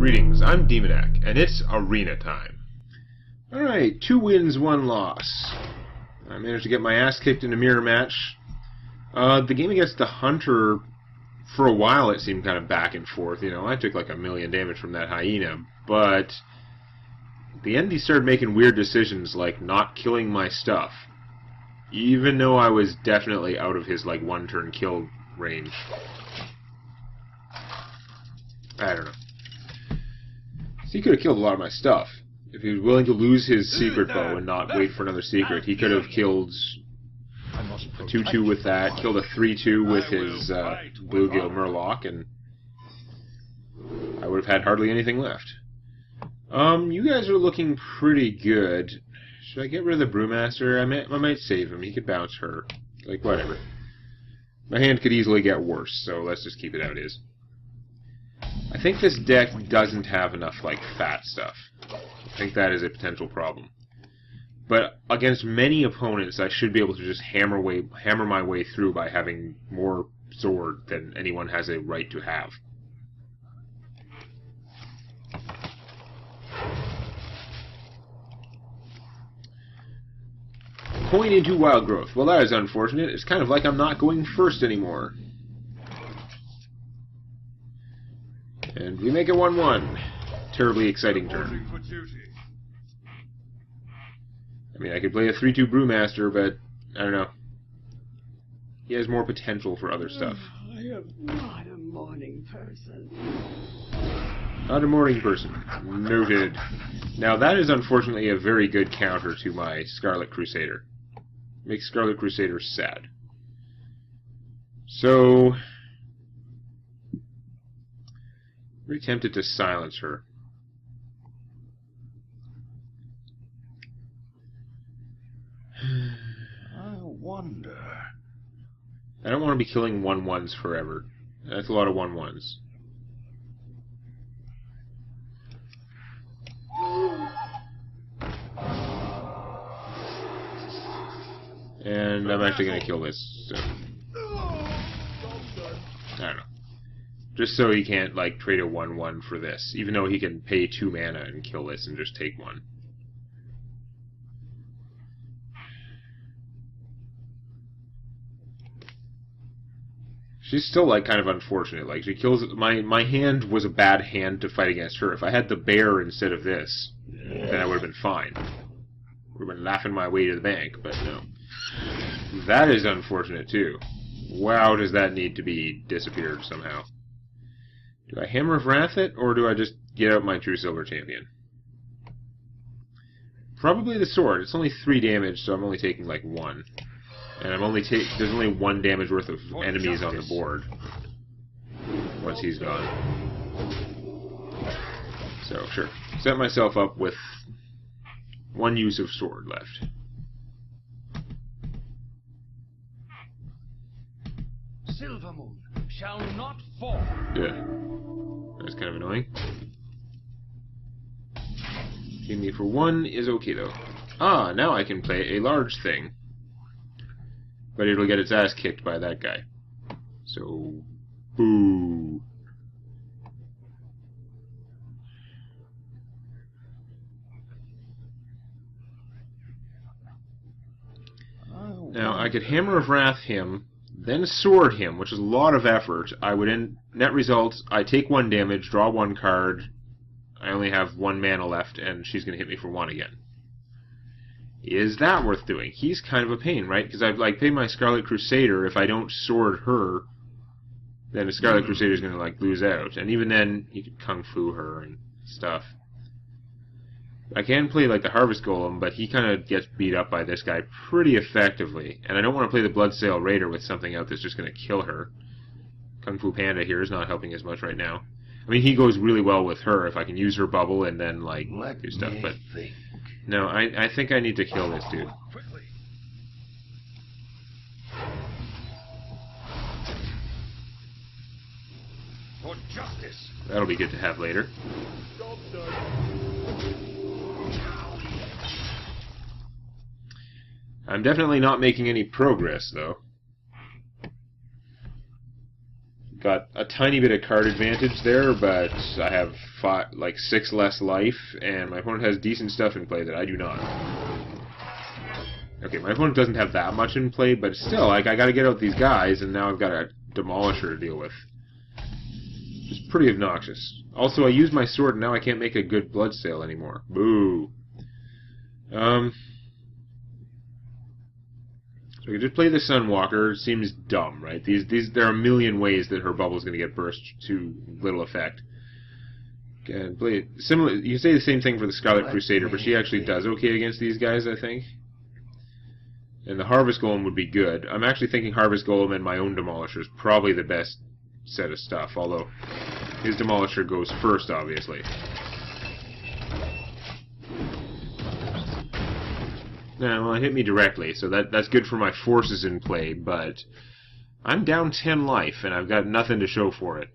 Greetings, I'm Demonac, and it's arena time. Alright, 2 wins, 1 loss. I managed to get my ass kicked in a mirror match. The game against the Hunter, for a while it seemed kind of back and forth. You know, I took like 1,000,000 damage from that hyena, but at the end he started making weird decisions like not killing my stuff. Even though I was definitely out of his like 1-turn kill range. I don't know. He could have killed a lot of my stuff. If he was willing to lose his secret bow and not wait for another secret, he could have killed a 2-2 with that, killed a 3-2 with his bluegill murloc, and I would have had hardly anything left. You guys are looking pretty good. Should I get rid of the Brewmaster? I might save him. He could bounce her. Like, whatever. My hand could easily get worse, so let's just keep it how it is. I think this deck doesn't have enough, like, fat stuff. I think that is a potential problem. But against many opponents, I should be able to just hammer my way through by having more sword than anyone has a right to have. Point into Wild Growth. Well, that is unfortunate. It's kind of like I'm not going first anymore. And we make it 1-1. Terribly exciting turn. I mean, I could play a 3-2 Brewmaster, but I don't know. He has more potential for other stuff. I am not a morning person. Not a morning person. Noted. Now, that is unfortunately a very good counter to my Scarlet Crusader. Makes Scarlet Crusader sad. So, very tempted to silence her. I wonder. I don't want to be killing 1-1s forever. That's a lot of 1-1s. And I'm actually going to kill this. So. I don't know. Just so he can't, like, trade a 1-1 for this. Even though he can pay 2 mana and kill this and just take 1. She's still, like, kind of unfortunate. Like, she kills... My hand was a bad hand to fight against her. If I had the bear instead of this, then I would have been fine. Would have been laughing my way to the bank, but no. That is unfortunate, too. Wow, does that need to be disappeared somehow. Do I Hammer of Wrath it, or do I just get out my True Silver Champion? Probably the sword. It's only 3 damage, so I'm only taking, like, 1. And I'm only there's only 1 damage worth of enemies on the board once he's gone. So, sure. Set myself up with 1 use of sword left. Silvermoon shall not fall. Yeah. That's kind of annoying. Hitting me for 1 is okay, though. Ah, now I can play a large thing. But it'll get its ass kicked by that guy. So, boo. Now, I could Hammer of Wrath him, then Sword him, which is a lot of effort. I would end net results, I take 1 damage, draw 1 card, I only have 1 mana left, and she's going to hit me for 1 again. Is that worth doing? He's kind of a pain, right? Because I've like paid my Scarlet Crusader. If I don't sword her, then the Scarlet Crusader is going to like lose out. And even then, you could Kung Fu her and stuff. I can play like the Harvest Golem, but he kind of gets beat up by this guy pretty effectively. And I don't want to play the Bloodsail Raider with something out that's just going to kill her. Kung Fu Panda here is not helping as much right now. I mean, he goes really well with her if I can use her bubble and then like do stuff, but. No, I think I need to kill this dude. Quickly. For justice. That'll be good to have later. I'm definitely not making any progress, though. got a tiny bit of card advantage there, but I have 6 less life, and my opponent has decent stuff in play that I do not. Okay, my opponent doesn't have that much in play, but still, like, I gotta get out these guys, and now I've got a Demolisher to deal with. It's pretty obnoxious. Also, I used my sword, and now I can't make a good blood sale anymore. Boo. So I could just play the Sunwalker. It seems dumb, right? There are a million ways that her bubble is going to get burst to little effect. Okay, play it similar. You can say the same thing for the Scarlet Crusader, but she actually does okay against these guys, I think. And the Harvest Golem would be good. I'm actually thinking Harvest Golem and my own Demolisher is probably the best set of stuff, although his Demolisher goes first, obviously. Well, it hit me directly, so that's good for my forces in play, but I'm down 10 life, and I've got nothing to show for it.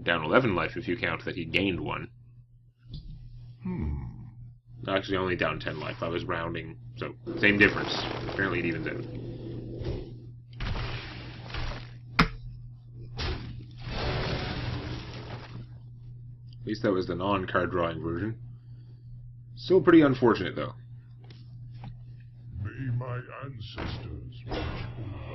Down 11 life if you count that he gained one. Actually, only down 10 life. I was rounding, so same difference. Apparently it evens out. At least that was the non-card drawing version. Still pretty unfortunate, though. May my ancestors watch over.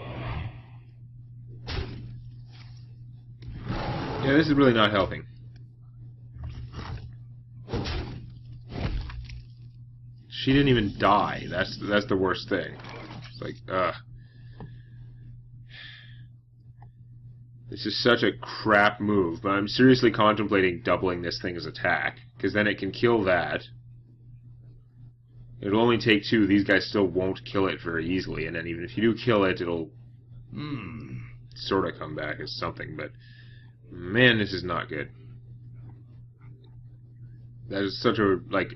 Yeah, this is really not helping. She didn't even die. That's the worst thing. It's like, ugh. This is such a crap move, but I'm seriously contemplating doubling this thing's attack, because then it can kill that. It'll only take 2. These guys still won't kill it very easily, and then even if you do kill it, it'll sort of come back as something, but man, this is not good. That is such a, like,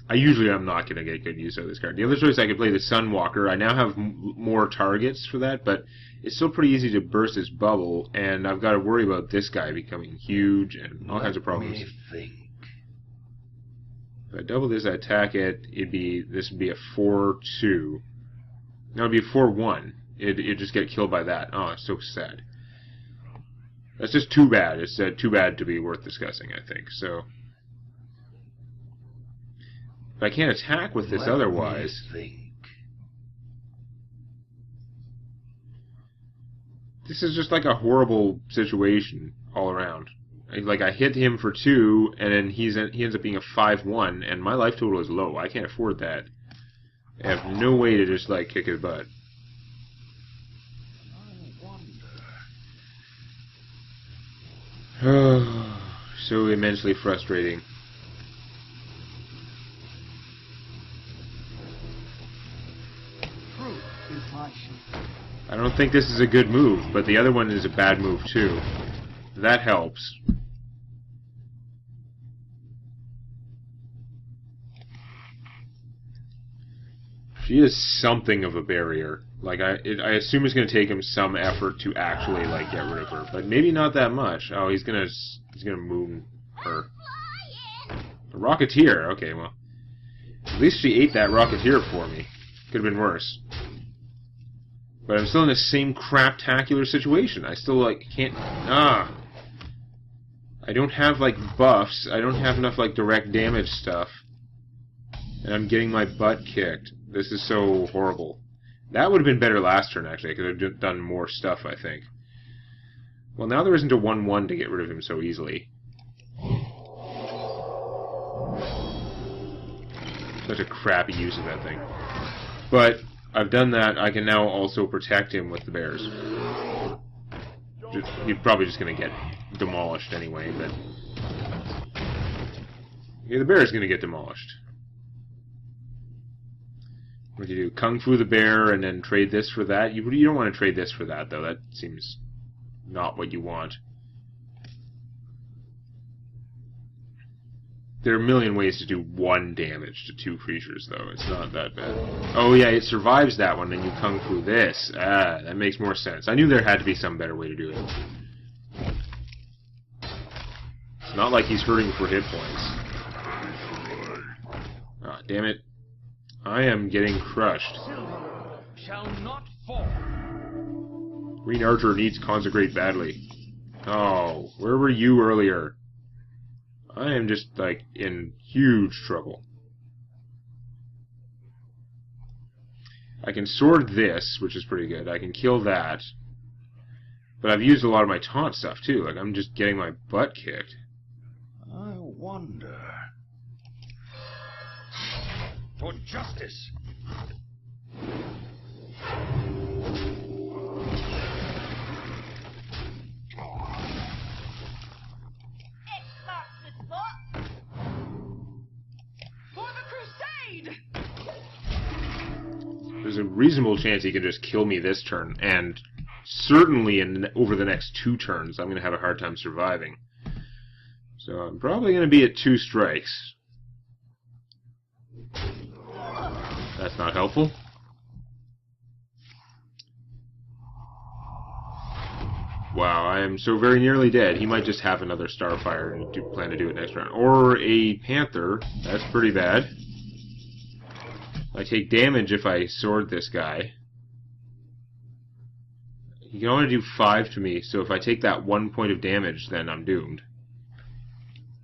I usually am not going to get good use out of this card. The other choice, I could play the Sunwalker. I now have more targets for that, but it's still pretty easy to burst this bubble, and I've got to worry about this guy becoming huge and all kinds of problems. If I double this, I attack it, this would be a 4-2. No, it'd be a 4-1. It'd just get killed by that. Oh, it's so sad. That's just too bad. It's too bad to be worth discussing, I think. So I can't attack with this otherwise. This is just like a horrible situation all around. Like, I hit him for 2, and then he ends up being a 5-1, and my life total is low. I can't afford that. I have no way to just, like, kick his butt. So immensely frustrating. I don't think this is a good move, but the other one is a bad move too. That helps. She is something of a barrier. Like, I assume it's going to take him some effort to actually, like, get rid of her, but maybe not that much. Oh, he's gonna moon her. A Rocketeer. Okay, well, at least she ate that Rocketeer for me. Could have been worse. But I'm still in the same craptacular situation. I still, like, can't... I don't have, like, buffs. I don't have enough, like, direct damage stuff. And I'm getting my butt kicked. This is so horrible. That would have been better last turn, actually. I could have done more stuff, I think. Well, now there isn't a 1-1 to get rid of him so easily. Such a crappy use of that thing. But I've done that. I can now also protect him with the bears. He's probably just going to get demolished anyway, but... yeah, the bear is going to get demolished. What do you do? Kung Fu the bear and then trade this for that? You don't want to trade this for that, though. That seems not what you want. There are a million ways to do 1 damage to 2 creatures, though. It's not that bad. Oh, yeah, it survives that one, then you Kung Fu this. Ah, that makes more sense. I knew there had to be some better way to do it. It's not like he's hurting for hit points. Damn it. I am getting crushed. Silvermoon shall not fall. Green Archer needs Consecrate badly. Oh, where were you earlier? I am just, like, in huge trouble. I can sword this, which is pretty good. I can kill that. But I've used a lot of my taunt stuff, too. Like, I'm just getting my butt kicked. I wonder. For justice. For the crusade! There's a reasonable chance he can just kill me this turn, and certainly over the next 2 turns I'm going to have a hard time surviving. So I'm probably going to be at 2 strikes. That's not helpful. Wow, I am so very nearly dead. He might just have another Starfire and plan to do it next round. Or a Panther. That's pretty bad. I take damage if I sword this guy. He can only do 5 to me, so if I take that 1 point of damage, then I'm doomed.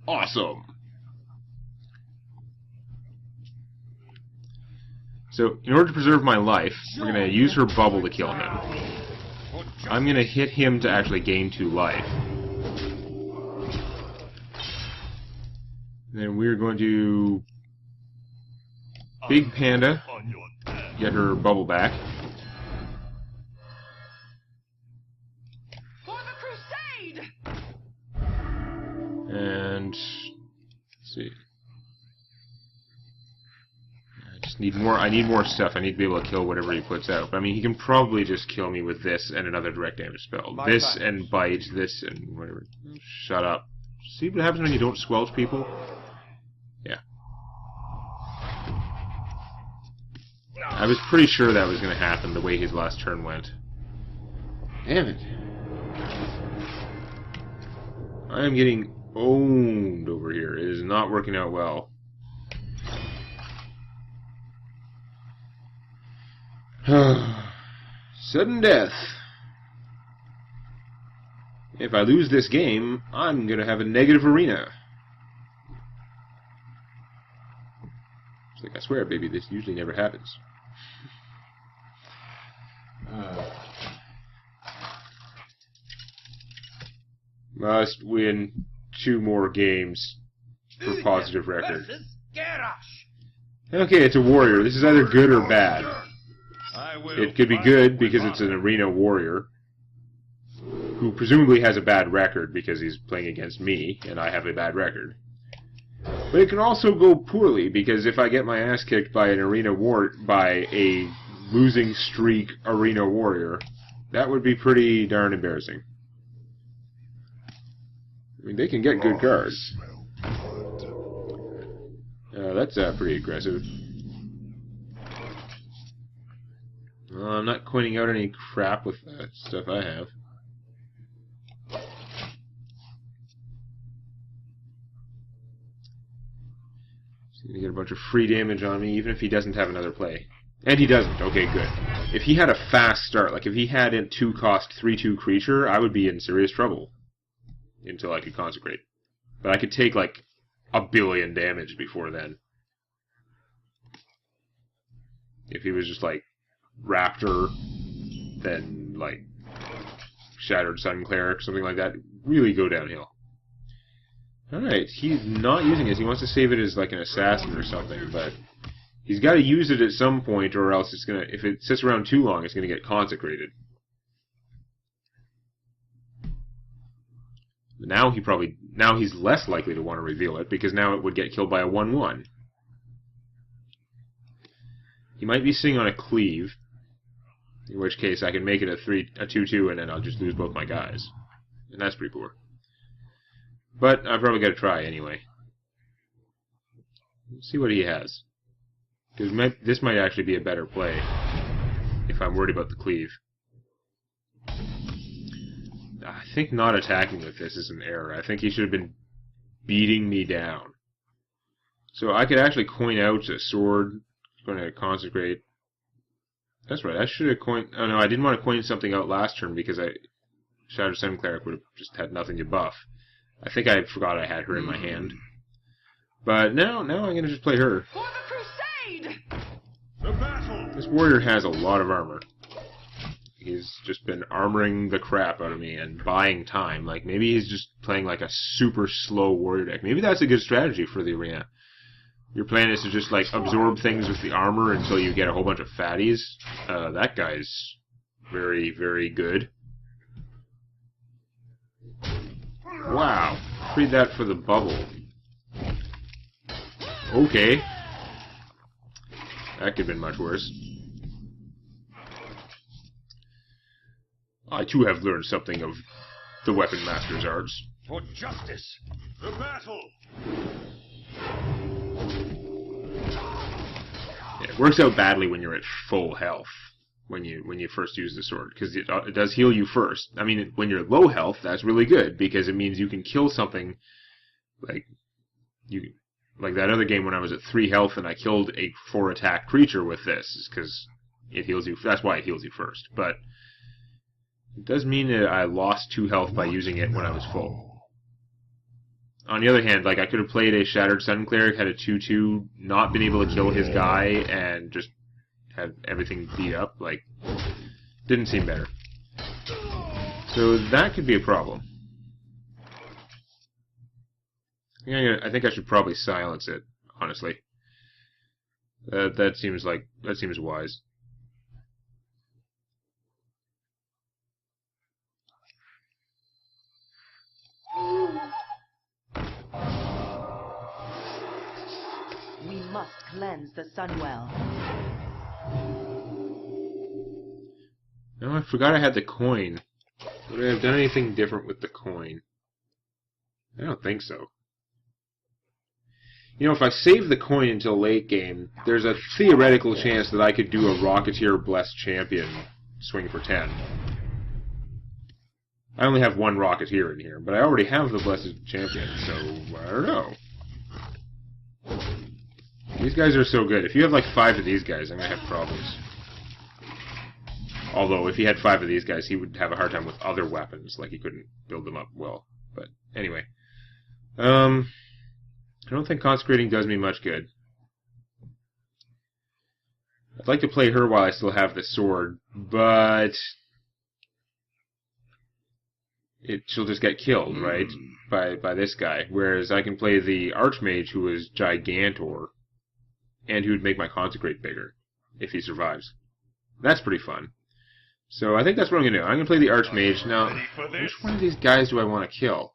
Awesome! So, in order to preserve my life, we're going to use her bubble to kill him. I'm going to hit him to actually gain 2 life. Then we're going to Big Panda, get her bubble back. For the crusade! And let's see. I just need more. I need more stuff. I need to be able to kill whatever he puts out. But I mean, he can probably just kill me with this and another direct damage spell. This and bite. This and whatever. Shut up. See what happens when you don't squelch people? Yeah. I was pretty sure that was going to happen the way his last turn went. Damn it. I am getting owned over here. It is not working out well. Sudden death. If I lose this game, I'm going to have a negative arena. It's like, I swear, baby, this usually never happens. Must win 2 more games for positive record. Okay, it's a warrior. This is either good or bad. It could be good because it's an arena warrior who presumably has a bad record because he's playing against me and I have a bad record. But it can also go poorly because if I get my ass kicked by by a losing streak arena warrior, that would be pretty darn embarrassing. I mean, they can get good cards. That's pretty aggressive. I'm not coining out any crap with that stuff I have. He's going to get a bunch of free damage on me, even if he doesn't have another play. And he doesn't. Okay, good. If he had a fast start, like if he had a 2-cost 3/2 creature, I would be in serious trouble until I could consecrate. But I could take like 1 billion damage before then. If he was just like Raptor, then like Shattered Sun Cleric, something like that, really go downhill. Alright, he's not using it. He wants to save it as like an assassin or something, but he's got to use it at some point or else it's gonna, if it sits around too long, it's gonna get consecrated. Now he's less likely to want to reveal it because now it would get killed by a 1/1. He might be sitting on a cleave, in which case I can make it a 2/2 and then I'll just lose both my guys. And that's pretty poor. But I've probably got to try anyway. Let's see what he has. Because this might actually be a better play if I'm worried about the cleave. I think not attacking with this is an error. I think he should have been beating me down. So I could actually coin out a sword. Going to consecrate. That's right. I should have coined. Oh no, I didn't want to coin something out last turn because Shattered Sun Cleric would have just had nothing to buff. I think I forgot I had her in my hand. But now I'm going to just play her. For the crusade! The battle! This warrior has a lot of armor. He's just been armoring the crap out of me and buying time. Like, maybe he's just playing like a super slow warrior deck. Maybe that's a good strategy for the arena. Your plan is to just, like, absorb things with the armor until you get a whole bunch of fatties. That guy's very, very good. Wow. Read that for the bubble. Okay. That could have been much worse. I too have learned something of the Weapon Master's arts. For justice! The battle! Yeah, it works out badly when you're at full health when you first use the sword, because it does heal you first. I mean, when you're low health, that's really good because it means you can kill something like that other game when I was at 3 health and I killed a 4 attack creature with this, because it heals you. That's why it heals you first. But it does mean that I lost 2 health by using it when I was full. On the other hand, like, I could have played a Shattered Sun Cleric, had a 2/2, not been able to kill his guy, and just had everything beat up. Like, didn't seem better. So that could be a problem. I think I should probably silence it, honestly. That seems wise. We must cleanse the Sunwell. No, I forgot I had the coin. Would I have done anything different with the coin? I don't think so. You know, if I save the coin until late game, there's a theoretical chance that I could do a Rocketeer Blessed Champion swing for 10. I only have 1 Rocketeer in here, but I already have the Blessed Champion, so I don't know. These guys are so good. If you have like 5 of these guys, I'm going to have problems. Although, if he had 5 of these guys, he would have a hard time with other weapons. Like, he couldn't build them up well. But, anyway. I don't think consecrating does me much good. I'd like to play her while I still have the sword, but she'll just get killed, right? By this guy. Whereas I can play the Archmage, who is Gigantor, and who would make my consecrate bigger if he survives. That's pretty fun. So I think that's what I'm going to do. I'm going to play the Archmage. Now, which one of these guys do I want to kill?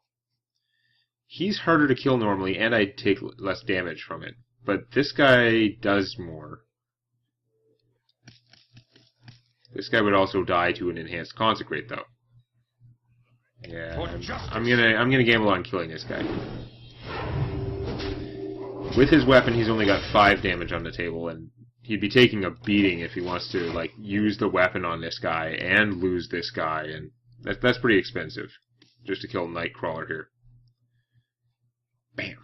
He's harder to kill normally, and I take less damage from it. But this guy does more. This guy would also die to an enhanced consecrate, though. Yeah, I'm gonna gamble on killing this guy. With his weapon, he's only got 5 damage on the table, and he'd be taking a beating if he wants to like use the weapon on this guy and lose this guy, and that's pretty expensive just to kill Nightcrawler here. Bam.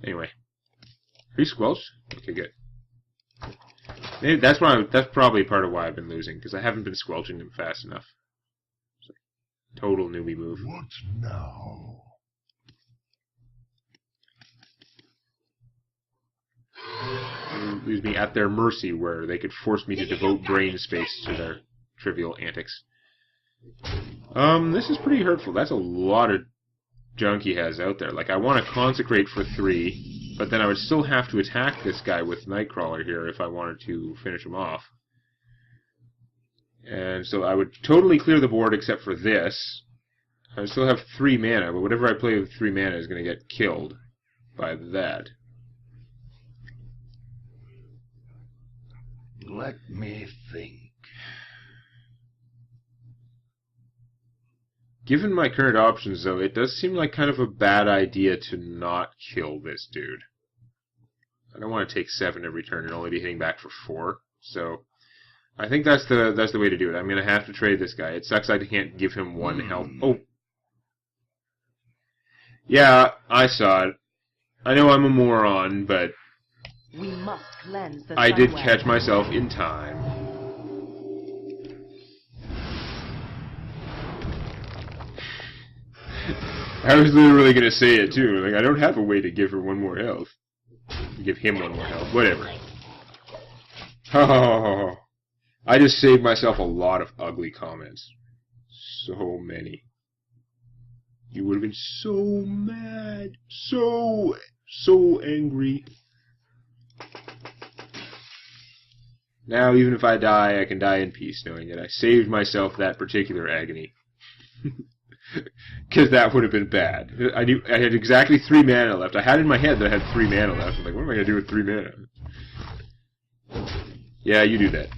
Anyway, are you squelched? Okay, good. Maybe that's probably part of why I've been losing, because I haven't been squelching them fast enough. So, total newbie move. What now? Leaves me at their mercy, where they could force me to devote brain space to their trivial antics. This is pretty hurtful. That's a lot of junk he has out there. Like, I want to consecrate for 3, but then I would still have to attack this guy with Nightcrawler here if I wanted to finish him off. And so I would totally clear the board except for this. I would still have 3 mana, but whatever I play with 3 mana is going to get killed by that. Let me think. Given my current options, though, it does seem like kind of a bad idea to not kill this dude. I don't want to take 7 every turn and only be hitting back for 4. So I think that's the way to do it. I'm going to have to trade this guy. It sucks I can't give him 1 health. Oh. Yeah, I saw it. I know I'm a moron, but We must cleanse the I did Sunwell. catch myself in time. I was literally going to say it too. Like, I don't have a way to give her 1 more health. Give him 1 more health. Whatever. Oh, I just saved myself a lot of ugly comments. So many. You would have been so mad. So angry. Now, even if I die, I can die in peace, knowing that I saved myself that particular agony. Because that would have been bad. I knew I had exactly 3 mana left. I had in my head that I had 3 mana left. I'm like, what am I going to do with 3 mana? Yeah, you do that.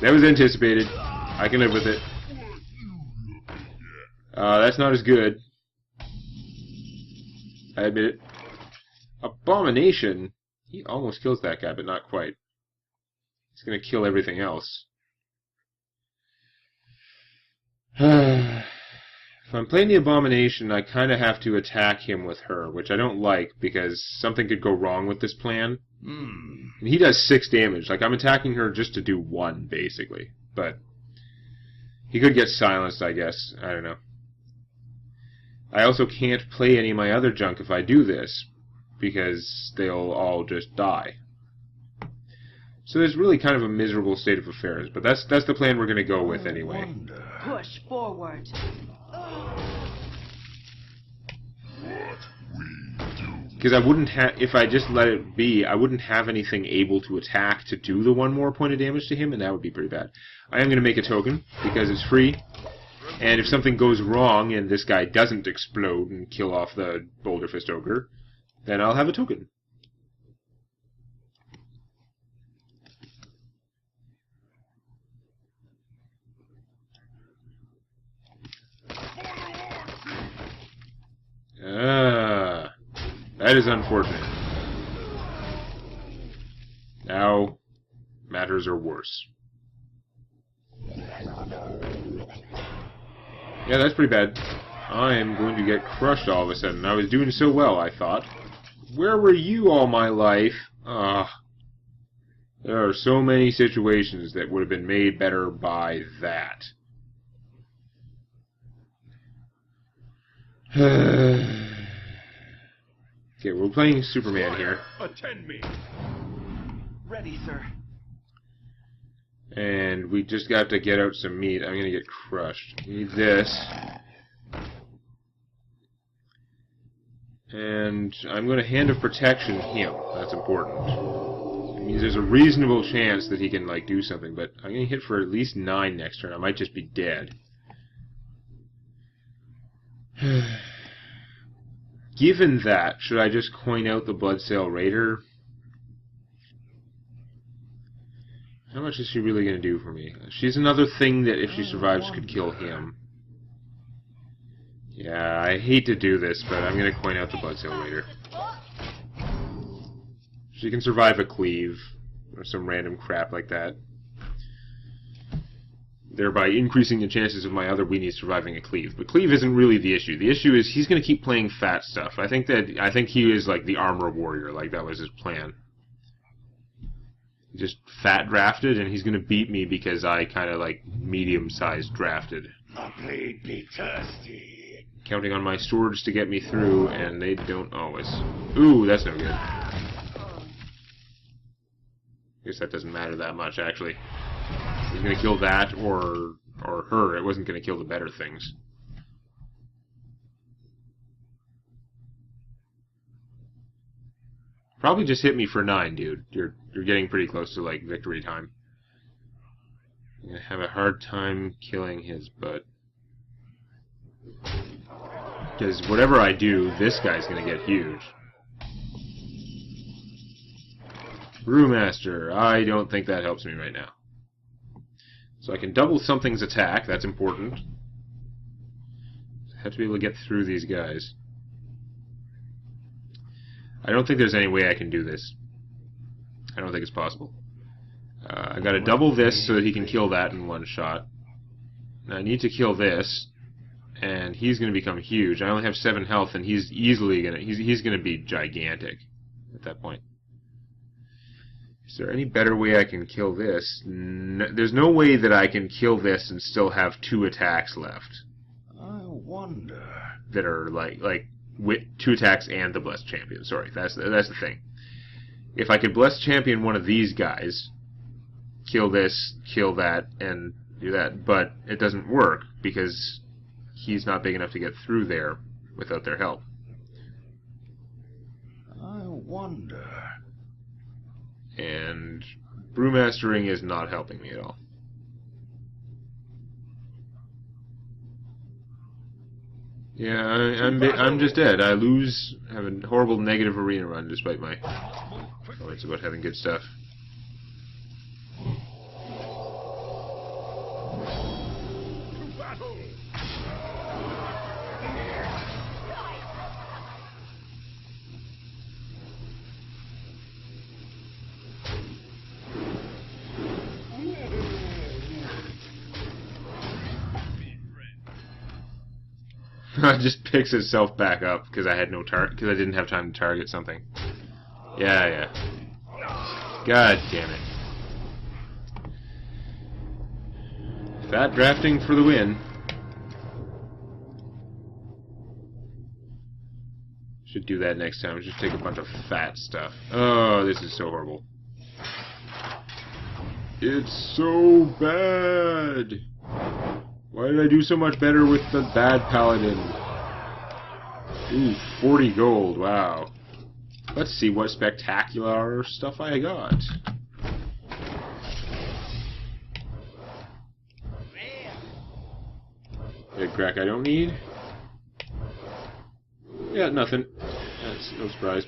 That was anticipated. I can live with it. That's not as good. I admit it. Abomination. He almost kills that guy, but not quite. He's going to kill everything else. If I'm playing the Abomination, I kind of have to attack him with her, which I don't like, because something could go wrong with this plan. And he does 6 damage. Like, I'm attacking her just to do 1, basically. But he could get silenced, I guess. I don't know. I also can't play any of my other junk if I do this, because they'll all just die. So there's really kind of a miserable state of affairs, but that's the plan we're going to go with anyway. Push forward. Because I wouldn't have, if I just let it be, I wouldn't have anything able to attack to do the 1 more point of damage to him, and that would be pretty bad. I am going to make a token, because it's free, and if something goes wrong and this guy doesn't explode and kill off the Boulder Fist Ogre, then I'll have a token. That is unfortunate. Now, matters are worse. Yeah, that's pretty bad. I am going to get crushed all of a sudden. I was doing so well, I thought. Where were you all my life? There are so many situations that would have been made better by that. Okay, we're playing Superman here. Attend me. Ready, sir. And we just got to get out some meat. I'm going to get crushed. Need this. And I'm going to Hand of Protection him. That's important. It means there's a reasonable chance that he can, like, do something. But I'm going to hit for at least 9 next turn. I might just be dead. Given that, should I just coin out the Bloodsail Raider? How much is she really going to do for me? She's another thing that, if she survives, could kill him. Yeah, I hate to do this, but I'm going to coin out the Bloodsail Raider. She can survive a cleave, or some random crap like that. Thereby increasing the chances of my other weenies surviving a cleave. But cleave isn't really the issue. The issue is he's going to keep playing fat stuff. I think he is like the armor warrior, like that was his plan. Just fat drafted, and he's going to beat me because I kind of like medium-sized drafted. My blade be thirsty. Counting on my swords to get me through, and they don't always. Ooh, that's no good. Guess that doesn't matter that much, actually. He's going to kill that or her. It wasn't going to kill the better things. Probably just hit me for 9, dude. You're getting pretty close to, like, victory time. I'm going to have a hard time killing his butt. Because whatever I do, this guy's going to get huge. Brewmaster. I don't think that helps me right now. So I can double something's attack. That's important. I have to be able to get through these guys. I don't think there's any way I can do this. I don't think it's possible. I gotta double this so that he can kill that in one shot. Now I need to kill this. and he's going to become huge. I only have 7 health, and he's easily going to he's going to be gigantic at that point. Is there any better way I can kill this? No, there's no way that I can kill this and still have 2 attacks left. I wonder. That are like with 2 attacks and the Blessed Champion. Sorry, that's the thing. If I could Blessed Champion one of these guys, kill this, kill that, and do that, but it doesn't work because he's not big enough to get through there without their help. I wonder. And Brewmastering is not helping me at all. Yeah, I'm just dead. I lose, have a horrible negative arena run despite my comments about having good stuff. To battle! It just picks itself back up because I had no because I didn't have time to target something. Yeah. God damn it. Fat drafting for the win. Should do that next time. Just take a bunch of fat stuff. Oh, this is so horrible. It's so bad. Why did I do so much better with the bad Paladin? Ooh, 40 gold, wow. Let's see what spectacular stuff I got. Big crack I don't need. Yeah, nothing. That's no surprise.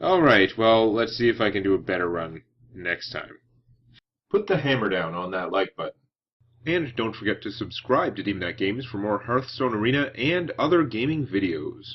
Alright, well, let's see if I can do a better run next time. Put the hammer down on that like button. And don't forget to subscribe to Demonac Games for more Hearthstone Arena and other gaming videos.